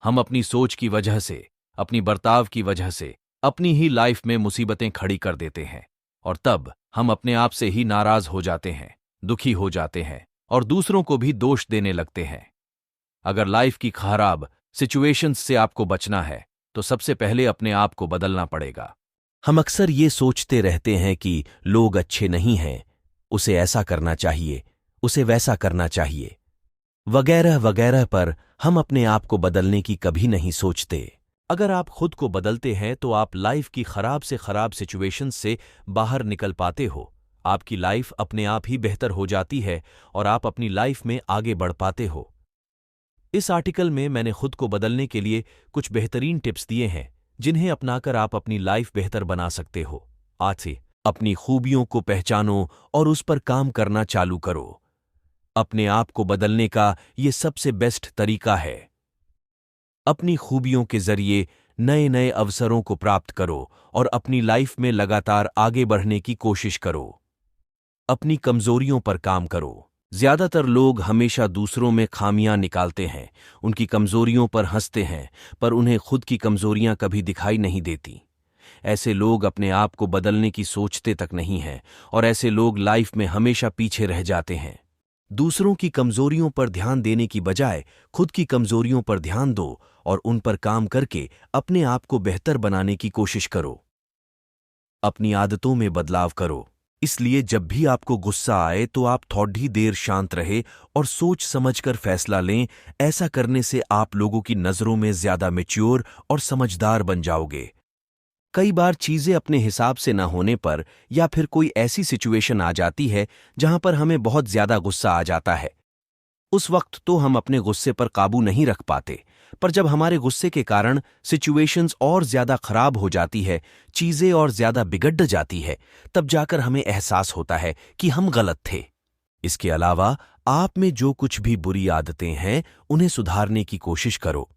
हम अपनी सोच की वजह से, अपनी बर्ताव की वजह से अपनी ही लाइफ में मुसीबतें खड़ी कर देते हैं और तब हम अपने आप से ही नाराज हो जाते हैं, दुखी हो जाते हैं और दूसरों को भी दोष देने लगते हैं। अगर लाइफ की खराब सिचुएशंस से आपको बचना है तो सबसे पहले अपने आप को बदलना पड़ेगा। हम अक्सर ये सोचते रहते हैं कि लोग अच्छे नहीं हैं, उसे ऐसा करना चाहिए, उसे वैसा करना चाहिए, वगैरह वगैरह, पर हम अपने आप को बदलने की कभी नहीं सोचते। अगर आप खुद को बदलते हैं तो आप लाइफ की खराब से खराब सिचुएशंस से बाहर निकल पाते हो, आपकी लाइफ अपने आप ही बेहतर हो जाती है और आप अपनी लाइफ में आगे बढ़ पाते हो। इस आर्टिकल में मैंने खुद को बदलने के लिए कुछ बेहतरीन टिप्स दिए हैं जिन्हें अपनाकर आप अपनी लाइफ बेहतर बना सकते हो। आज से अपनी खूबियों को पहचानो और उस पर काम करना चालू करो। अपने आप को बदलने का ये सबसे बेस्ट तरीका है। अपनी खूबियों के जरिए नए नए अवसरों को प्राप्त करो और अपनी लाइफ में लगातार आगे बढ़ने की कोशिश करो। अपनी कमजोरियों पर काम करो। ज्यादातर लोग हमेशा दूसरों में खामियां निकालते हैं, उनकी कमजोरियों पर हंसते हैं, पर उन्हें खुद की कमजोरियां कभी दिखाई नहीं देती। ऐसे लोग अपने आप को बदलने की सोचते तक नहीं हैं और ऐसे लोग लाइफ में हमेशा पीछे रह जाते हैं। दूसरों की कमजोरियों पर ध्यान देने की बजाय खुद की कमजोरियों पर ध्यान दो और उन पर काम करके अपने आप को बेहतर बनाने की कोशिश करो। अपनी आदतों में बदलाव करो। इसलिए जब भी आपको गुस्सा आए तो आप थोड़ी देर शांत रहे और सोच समझकर फैसला लें। ऐसा करने से आप लोगों की नजरों में ज्यादा मैच्योर और समझदार बन जाओगे। कई बार चीजें अपने हिसाब से न होने पर या फिर कोई ऐसी सिचुएशन आ जाती है जहां पर हमें बहुत ज्यादा गुस्सा आ जाता है। उस वक्त तो हम अपने गुस्से पर काबू नहीं रख पाते, पर जब हमारे गुस्से के कारण सिचुएशंस और ज्यादा खराब हो जाती है, चीजें और ज्यादा बिगड़ जाती है, तब जाकर हमें एहसास होता है कि हम गलत थे। इसके अलावा आप में जो कुछ भी बुरी आदतें हैं उन्हें सुधारने की कोशिश करो।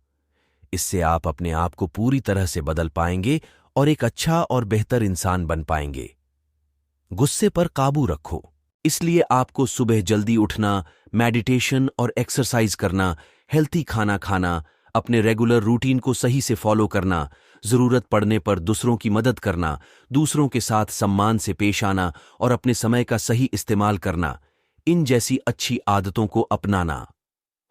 इससे आप अपने आप को पूरी तरह से बदल पाएंगे और एक अच्छा और बेहतर इंसान बन पाएंगे। गुस्से पर काबू रखो। इसलिए आपको सुबह जल्दी उठना, मेडिटेशन और एक्सरसाइज करना, हेल्थी खाना खाना, अपने रेगुलर रूटीन को सही से फॉलो करना, जरूरत पड़ने पर दूसरों की मदद करना, दूसरों के साथ सम्मान से पेश आना और अपने समय का सही इस्तेमाल करना, इन जैसी अच्छी आदतों को अपनाना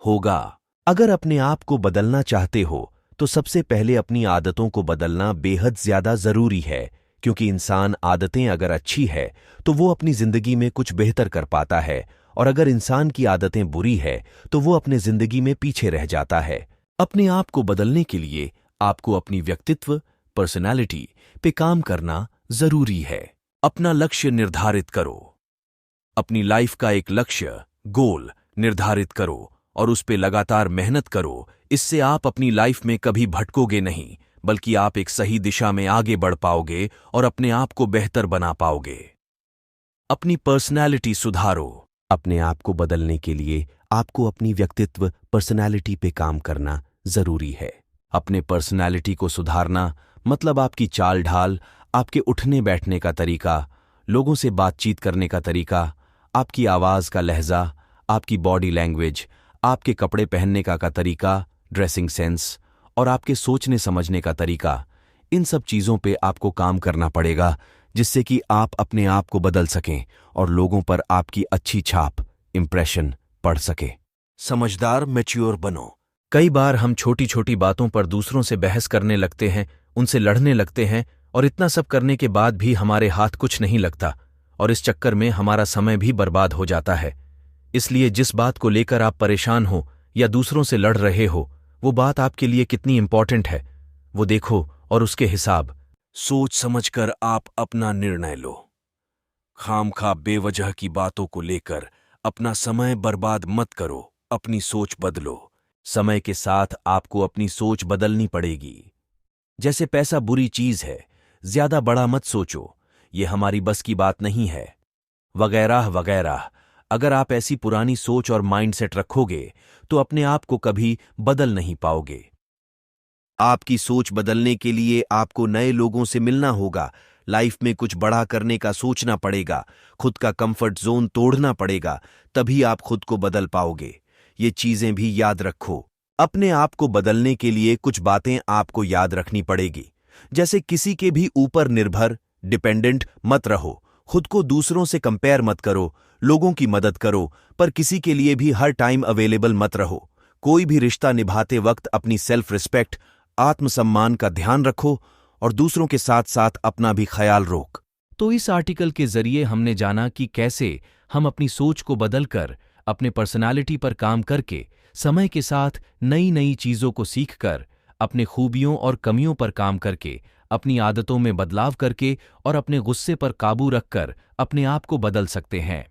होगा। अगर अपने आप को बदलना चाहते हो तो सबसे पहले अपनी आदतों को बदलना बेहद ज्यादा जरूरी है, क्योंकि इंसान आदतें अगर अच्छी है तो वो अपनी जिंदगी में कुछ बेहतर कर पाता है, और अगर इंसान की आदतें बुरी है तो वो अपने जिंदगी में पीछे रह जाता है। अपने आप को बदलने के लिए आपको अपनी व्यक्तित्व, पर्सनालिटी पे काम करना जरूरी है। अपना लक्ष्य निर्धारित करो। अपनी लाइफ का एक लक्ष्य, गोल निर्धारित करो और उस पे लगातार मेहनत करो। इससे आप अपनी लाइफ में कभी भटकोगे नहीं, बल्कि आप एक सही दिशा में आगे बढ़ पाओगे और अपने आप को बेहतर बना पाओगे। अपनी पर्सनैलिटी सुधारो। अपने आप को बदलने के लिए आपको अपनी व्यक्तित्व, पर्सनैलिटी पे काम करना जरूरी है। अपने पर्सनैलिटी को सुधारना मतलब आपकी चाल ढाल, आपके उठने बैठने का तरीका, लोगों से बातचीत करने का तरीका, आपकी आवाज का लहजा, आपकी बॉडी लैंग्वेज, आपके कपड़े पहनने का तरीका, ड्रेसिंग सेंस और आपके सोचने समझने का तरीका। इन सब चीजों पे आपको काम करना पड़ेगा, जिससे कि आप अपने आप को बदल सकें और लोगों पर आपकी अच्छी छाप, इंप्रेशन पड़ सके। समझदार, मैच्योर बनो। कई बार हम छोटी छोटी बातों पर दूसरों से बहस करने लगते हैं, उनसे लड़ने लगते हैं, और इतना सब करने के बाद भी हमारे हाथ कुछ नहीं लगता और इस चक्कर में हमारा समय भी बर्बाद हो जाता है। इसलिए जिस बात को लेकर आप परेशान हो या दूसरों से लड़ रहे हो, वो बात आपके लिए कितनी इंपॉर्टेंट है वो देखो और उसके हिसाब सोच समझकर आप अपना निर्णय लो। खामखा बेवजह की बातों को लेकर अपना समय बर्बाद मत करो। अपनी सोच बदलो। समय के साथ आपको अपनी सोच बदलनी पड़ेगी। जैसे पैसा बुरी चीज है, ज्यादा बड़ा मत सोचो, ये हमारी बस की बात नहीं है, वगैरह वगैरह। अगर आप ऐसी पुरानी सोच और माइंडसेट रखोगे तो अपने आप को कभी बदल नहीं पाओगे। आपकी सोच बदलने के लिए आपको नए लोगों से मिलना होगा, लाइफ में कुछ बड़ा करने का सोचना पड़ेगा, खुद का कंफर्ट जोन तोड़ना पड़ेगा, तभी आप खुद को बदल पाओगे। ये चीजें भी याद रखो। अपने आप को बदलने के लिए कुछ बातें आपको याद रखनी पड़ेगी। जैसे किसी के भी ऊपर निर्भर डिपेंडेंट मत रहो, खुद को दूसरों से कंपेयर मत करो, लोगों की मदद करो, पर किसी के लिए भी हर टाइम अवेलेबल मत रहो। कोई भी रिश्ता निभाते वक्त अपनी सेल्फ रिस्पेक्ट, आत्मसम्मान का ध्यान रखो और दूसरों के साथ साथ अपना भी ख्याल रोक। तो इस आर्टिकल के जरिए हमने जाना कि कैसे हम अपनी सोच को बदलकर, अपने पर्सनालिटी पर काम करके, समय के साथ नई नई चीजों को सीखकर, अपने खूबियों और कमियों पर काम करके, अपनी आदतों में बदलाव करके और अपने गुस्से पर काबू रखकर अपने आप को बदल सकते हैं।